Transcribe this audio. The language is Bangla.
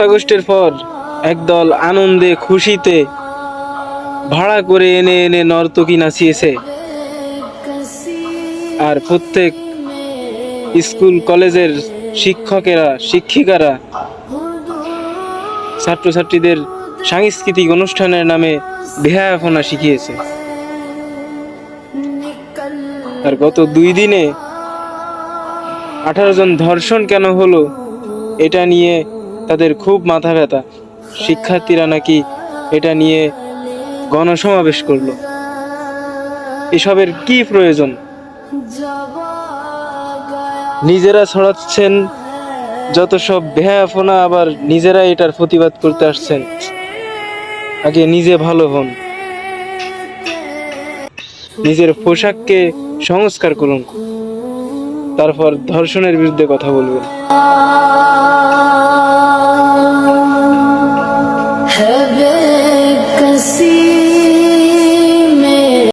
আগস্টের পর একদল আনন্দে খুশিতে ভাড়া করে এনে এনে নর্তকী নাচিয়েছে। আর প্রত্যেক স্কুল কলেজের শিক্ষকেরা শিক্ষিকারা ছাত্রছাত্রীদের সাংস্কৃতিক অনুষ্ঠানের নামে বেহায়াপনা শিখিয়েছে। আর গত 2 দিনে 18 জন ধর্ষণ কেন হলো এটা নিয়ে তাদের খুব মাথা ব্যথা। শিক্ষার্থীরা নাকি এটা নিয়ে গণসমাবেশ করলো। এসবের কি প্রয়োজন? নিজেরা ছড়াচ্ছেন যত সব বেহায়াপনা, আবার নিজেরা এটার প্রতিবাদ করতে আসছেন। আগে নিজে ভালো হন, নিজের পোশাককে সংস্কার করুন, তারপর ধর্ষণের বিরুদ্ধে কথা বলবেন।